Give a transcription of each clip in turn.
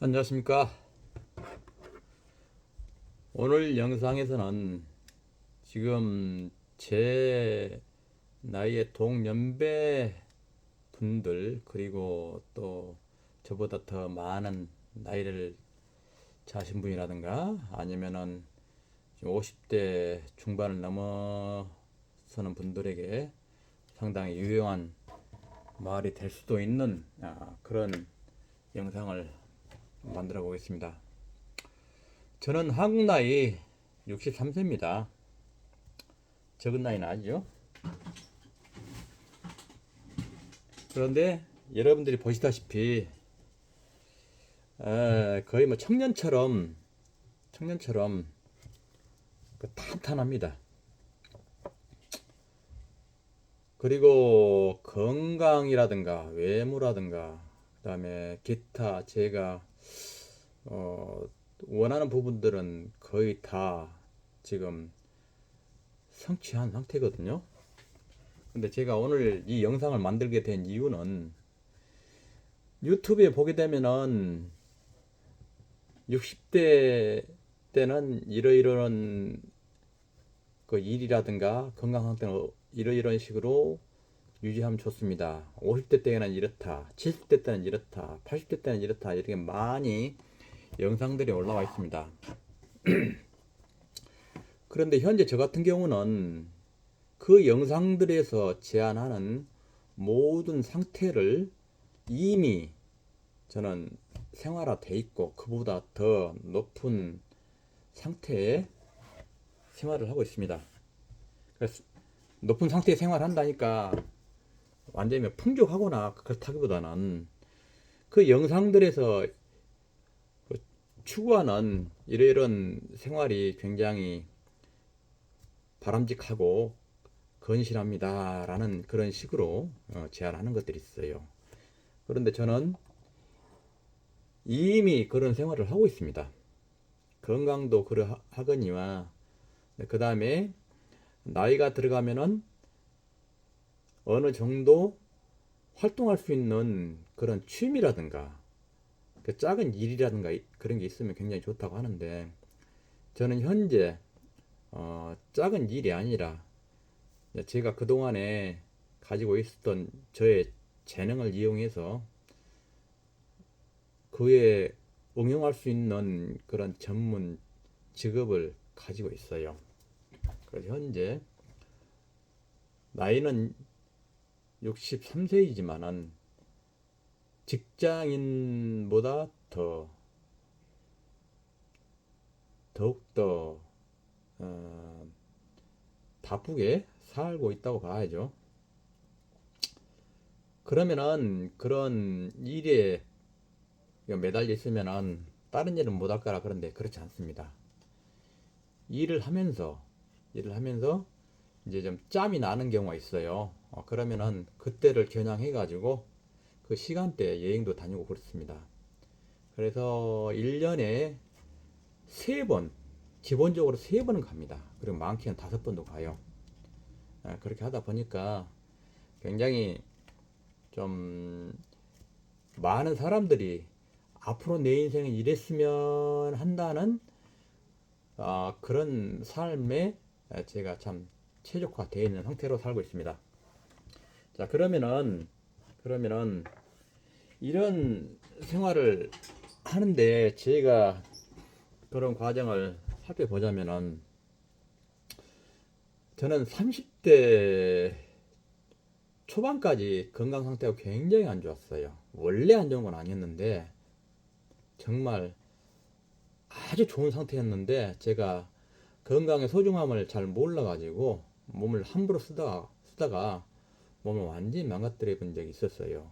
안녕하십니까. 오늘 영상에서는 지금 제 나이의 동년배 분들, 그리고 또 저보다 더 많은 나이를 자신 분이라든가 아니면은 50대 중반을 넘어서는 분들에게 상당히 유용한 말이 될 수도 있는 그런 영상을 만들어 보겠습니다. 저는 한국 나이 63세입니다. 적은 나이는 아니죠. 그런데 여러분들이 보시다시피 거의 뭐 청년처럼 탄탄합니다. 그리고 건강이라든가 외모라든가 그다음에 기타 제가 원하는 부분들은 거의 다 지금 성취한 상태거든요. 근데 제가 오늘 이 영상을 만들게 된 이유는 유튜브에 보게 되면은 60대 때는 이러이러한 그 일이라든가 건강 상태는 이러이러한 식으로 유지하면 좋습니다. 50대 때는 이렇다, 70대 때는 이렇다, 80대 때는 이렇다, 이렇게 많이 영상들이 올라와 있습니다. 그런데 현재 저 같은 경우는 그 영상들에서 제안하는 모든 상태를 이미 저는 생활화돼 있고 그보다 더 높은 상태의 생활을 하고 있습니다. 그래서 높은 상태의 생활을 한다니까 완전히 풍족하거나 그렇다기보다는 그 영상들에서 추구하는 이런 생활이 굉장히 바람직하고 건실합니다 라는 그런 식으로 제안하는 것들이 있어요. 그런데 저는 이미 그런 생활을 하고 있습니다. 건강도 그러하거니와 그 다음에 나이가 들어가면은 어느 정도 활동할 수 있는 그런 취미라든가 그 작은 일이라든가 그런 게 있으면 굉장히 좋다고 하는데 저는 현재 작은 일이 아니라 제가 그동안에 가지고 있었던 저의 재능을 이용해서 그에 응용할 수 있는 그런 전문 직업을 가지고 있어요. 그래서 현재 나이는 63세이지만은 직장인보다 더욱더 바쁘게 살고 있다고 봐야죠. 그러면은 그런 일에 매달려 있으면은 다른 일은 못 할까라. 그런데 그렇지 않습니다. 일을 하면서 이제 좀 짬이 나는 경우가 있어요. 그러면은 그때를 겨냥해 가지고 그 시간대에 여행도 다니고 그렇습니다. 그래서 1년에 3번, 기본적으로 3번은 갑니다. 그리고 많게는 5번도 가요. 그렇게 하다 보니까 굉장히 좀 많은 사람들이 앞으로 내 인생은 이랬으면 한다는 그런 삶에 제가 참 최적화되어 있는 상태로 살고 있습니다. 자, 그러면은 이런 생활을 하는데 제가 그런 과정을 살펴보자면은 저는 30대 초반까지 건강 상태가 굉장히 안 좋았어요. 원래 안 좋은 건 아니었는데 정말 아주 좋은 상태였는데 제가 건강의 소중함을 잘 몰라가지고 몸을 함부로 쓰다가 몸을 완전히 망가뜨려 본 적이 있었어요.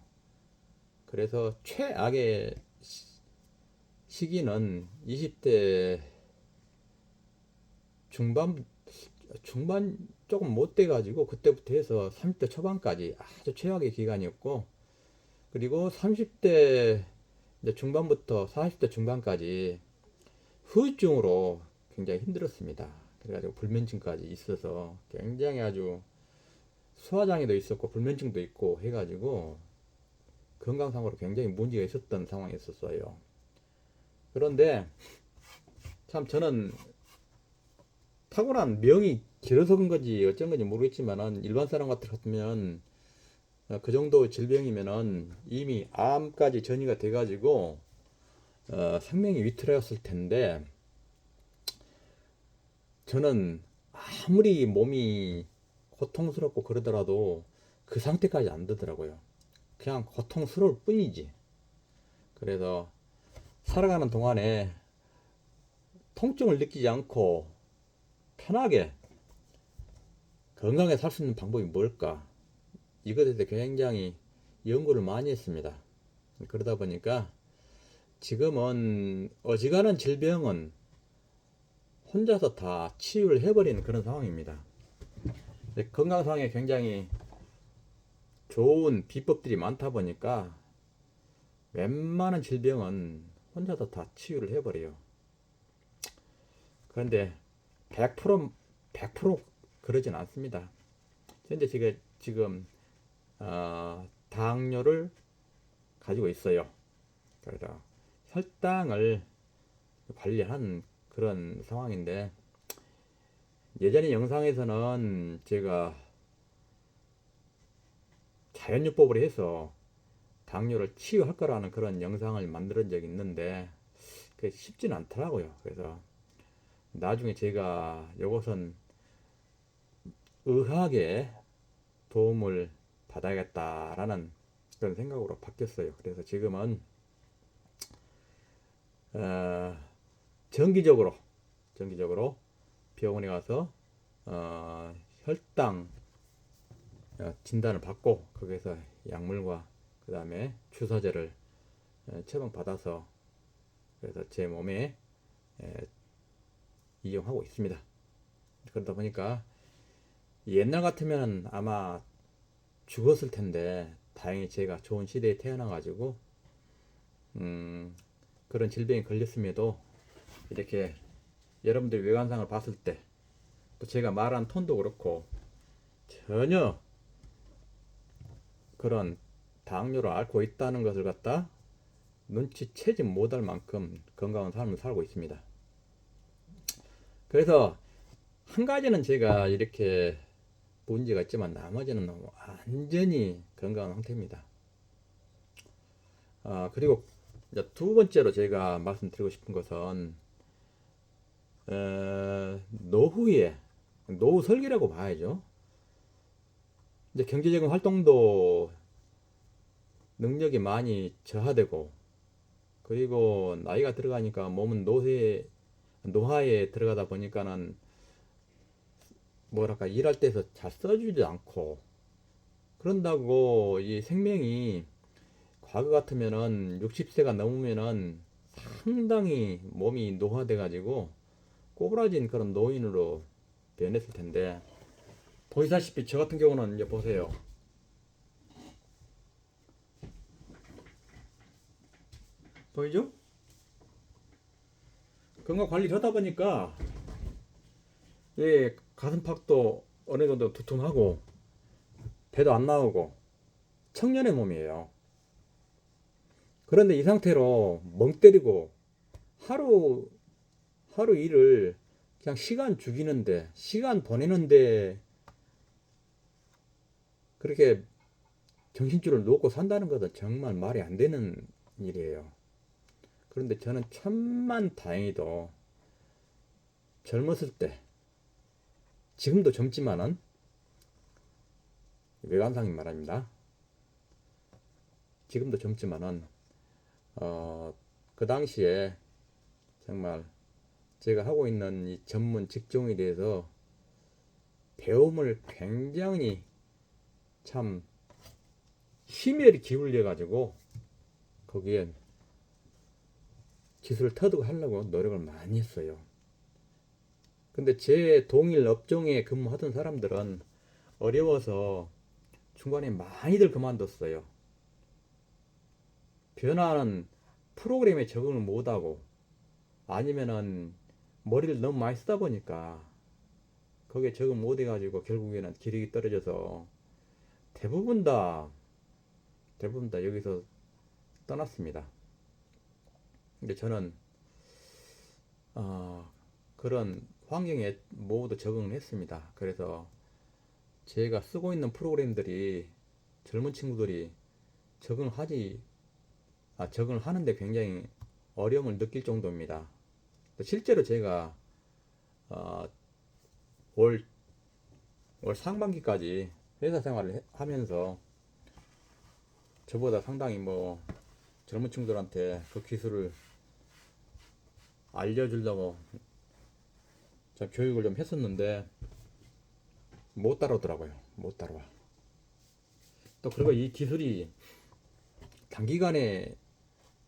그래서 최악의 시기는 20대 중반 조금 못 돼가지고 그때부터 해서 30대 초반까지 아주 최악의 기간이었고, 그리고 30대 중반부터 40대 중반까지 후유증으로 굉장히 힘들었습니다. 그래가지고 불면증까지 있어서 굉장히 아주 소화장애도 있었고 불면증도 있고 해가지고 건강상으로 굉장히 문제가 있었던 상황이었어요. 그런데 참 저는 타고난 명이 길어서 그런 건지 어쩐 건지 모르겠지만은 일반 사람 같으면 그 정도 질병이면은 이미 암까지 전이가 돼가지고 생명이 위태로웠을 텐데 저는 아무리 몸이 고통스럽고 그러더라도 그 상태까지 안 되더라고요. 그냥 고통스러울 뿐이지. 그래서 살아가는 동안에 통증을 느끼지 않고 편하게 건강하게 살 수 있는 방법이 뭘까? 이것에 대해 굉장히 연구를 많이 했습니다. 그러다 보니까 지금은 어지간한 질병은 혼자서 다 치유를 해버리는 그런 상황입니다. 건강 상황에 굉장히 좋은 비법들이 많다 보니까 웬만한 질병은 혼자서 다 치유를 해버려요. 그런데 100% 그러진 않습니다. 현재 제가 지금 당뇨를 가지고 있어요. 그래서 혈당을 관리하는 그런 상황인데 예전에 영상에서는 제가 자연요법으로 해서 당뇨를 치유할 거라는 그런 영상을 만든 적이 있는데 그게 쉽진 않더라고요. 그래서 나중에 제가 이것은 의학의 도움을 받아야겠다라는 그런 생각으로 바뀌었어요. 그래서 지금은 어, 정기적으로 병원에 가서 혈당 진단을 받고 거기서 약물과 그 다음에 주사제를 처방받아서 그래서 제 몸에 이용하고 있습니다. 그러다 보니까 옛날 같으면 아마 죽었을 텐데 다행히 제가 좋은 시대에 태어나 가지고 그런 질병에 걸렸음에도 이렇게 여러분들이 외관상을 봤을 때 또 제가 말한 톤도 그렇고 전혀 그런 당뇨를 앓고 있다는 것을 갖다 눈치채지 못할 만큼 건강한 삶을 살고 있습니다. 그래서 한 가지는 제가 이렇게 문제가 있지만 나머지는 완전히 건강한 상태입니다. 그리고 이제 두 번째로 제가 말씀드리고 싶은 것은 노후에 노후 설계라고 봐야죠. 이제 경제적인 활동도 능력이 많이 저하되고 그리고 나이가 들어가니까 몸은 노화에 들어가다 보니까는 뭐랄까 일할 때서 잘 써주지 않고 그런다고 이 생명이 과거 같으면은 60세가 넘으면은 상당히 몸이 노화돼 가지고 꼬부라진 그런 노인으로 변했을 텐데 보시다시피 저 같은 경우는 이제 보세요. 보이죠? 건강 관리를 하다 보니까 예, 가슴팍도 어느 정도 두툼하고 배도 안 나오고 청년의 몸이에요. 그런데 이 상태로 멍 때리고 하루 하루 일을 그냥 시간 죽이는데 시간 보내는데 그렇게 정신줄을 놓고 산다는 것은 정말 말이 안 되는 일이에요. 그런데 저는 천만 다행히도 젊었을 때 지금도 젊지만은 외관상인 말입니다. 지금도 젊지만은 그 당시에 정말 제가 하고 있는 이 전문 직종에 대해서 배움을 굉장히 참 심혈이 기울여 가지고 거기에 기술을 터득하려고 노력을 많이 했어요. 근데 제 동일 업종에 근무하던 사람들은 어려워서 중간에 많이들 그만뒀어요. 변화하는 프로그램에 적응을 못하고 아니면은 머리를 너무 많이 쓰다 보니까 거기에 적응 못해가지고 결국에는 기력이 떨어져서 대부분 다 여기서 떠났습니다. 근데 저는 그런 환경에 모두 적응을 했습니다. 그래서 제가 쓰고 있는 프로그램들이 젊은 친구들이 적응하지, 적응을 하는데 굉장히 어려움을 느낄 정도입니다. 실제로 제가 어, 올, 올 상반기까지 회사 생활을 하면서 저보다 상당히 뭐 젊은 친구들한테 그 기술을 알려주려고 좀 교육을 좀 했었는데 못 따라오더라고요. 못 따라와. 또 그리고 이 기술이 단기간에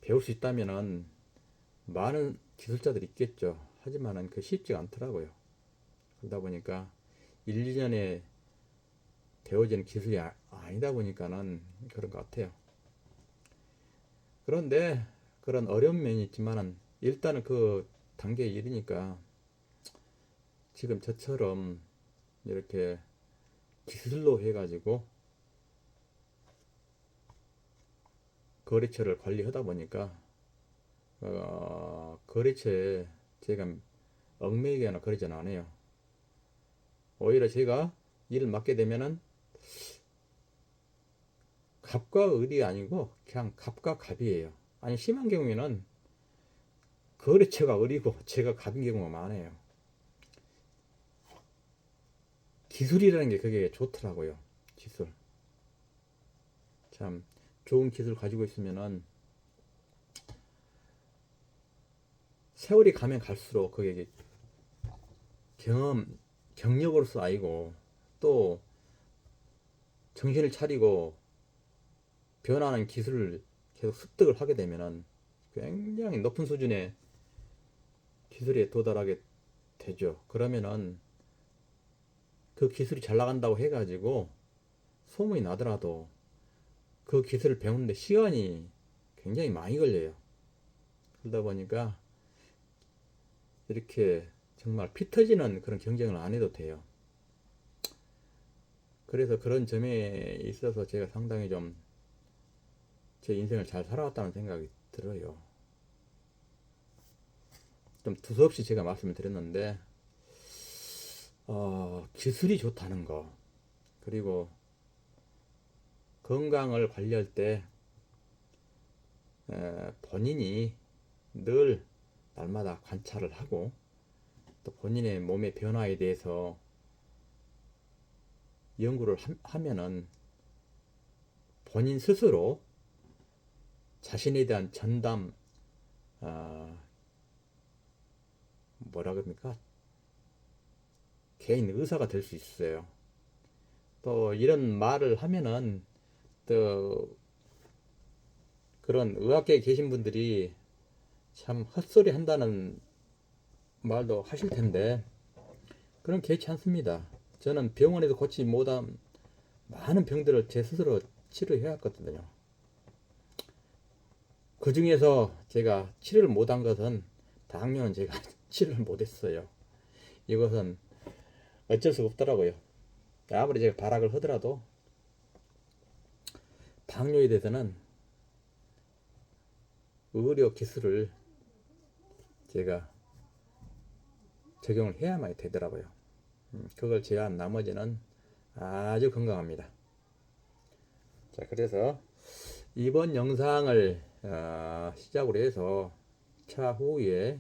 배울 수 있다면은 많은 기술자들이 있겠죠. 하지만은 그 쉽지가 않더라고요. 그러다 보니까 1, 2년에 배워지는 기술이 아니다 보니까는 그런 것 같아요. 그런데 그런 어려운 면이 있지만은 일단은 그 단계에 이르니까 지금 저처럼 이렇게 기술로 해가지고 거래처를 관리하다 보니까 거래처에 제가 얽매이거나 그러지는 않아요. 오히려 제가 일을 맡게 되면은 갑과 을이 아니고 그냥 갑과 갑이에요. 아니 심한 경우에는 거래처가 을이고 제가 갑인 경우가 많아요. 기술이라는 게 그게 좋더라고요. 기술. 참 좋은 기술 가지고 있으면은 세월이 가면 갈수록 그게 경험, 경력으로서 아니고 또 정신을 차리고 변화하는 기술을 계속 습득을 하게 되면은 굉장히 높은 수준의 기술에 도달하게 되죠. 그러면은 그 기술이 잘 나간다고 해가지고 소문이 나더라도 그 기술을 배우는데 시간이 굉장히 많이 걸려요. 그러다 보니까 이렇게 정말 피 터지는 그런 경쟁을 안 해도 돼요. 그래서 그런 점에 있어서 제가 상당히 좀 제 인생을 잘 살아왔다는 생각이 들어요. 좀 두서없이 제가 말씀을 드렸는데 기술이 좋다는 거, 그리고 건강을 관리할 때 본인이 늘 날마다 관찰을 하고 또 본인의 몸의 변화에 대해서 연구를 하면은 본인 스스로 자신에 대한 전담, 어, 뭐라 그럽니까? 개인 의사가 될 수 있어요. 또 이런 말을 하면은 또 그런 의학계에 계신 분들이 참 헛소리 한다는 말도 하실 텐데 그런 개의치 않습니다. 저는 병원에서 고치지 못한 많은 병들을 제 스스로 치료해 왔거든요. 그 중에서 제가 치료를 못한 것은 당뇨는 제가 치료를 못했어요. 이것은 어쩔 수가 없더라고요. 아무리 제가 발악을 하더라도 당뇨에 대해서는 의료 기술을 제가 적용을 해야만 되더라고요. 그걸 제외한 나머지는 아주 건강합니다. 자, 그래서 이번 영상을 시작으로 해서 차후에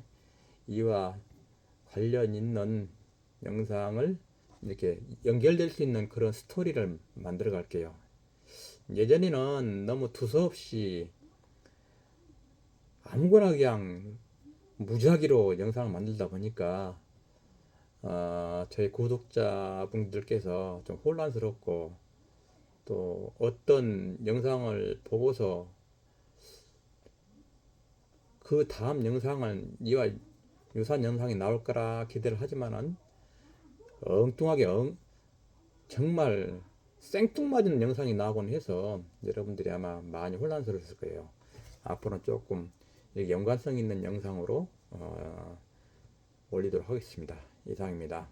이와 관련 있는 영상을 이렇게 연결될 수 있는 그런 스토리를 만들어 갈게요. 예전에는 너무 두서없이 아무거나 그냥 무작위로 영상을 만들다 보니까 저희 구독자분들께서 좀 혼란스럽고 또 어떤 영상을 보고서 그 다음 영상은 이와 유사한 영상이 나올 거라 기대를 하지만은 엉뚱하게 정말 생뚱맞은 영상이 나오곤 해서 여러분들이 아마 많이 혼란스러웠을 거예요. 앞으로는 조금 연관성 있는 영상으로 올리도록 하겠습니다. 이상입니다.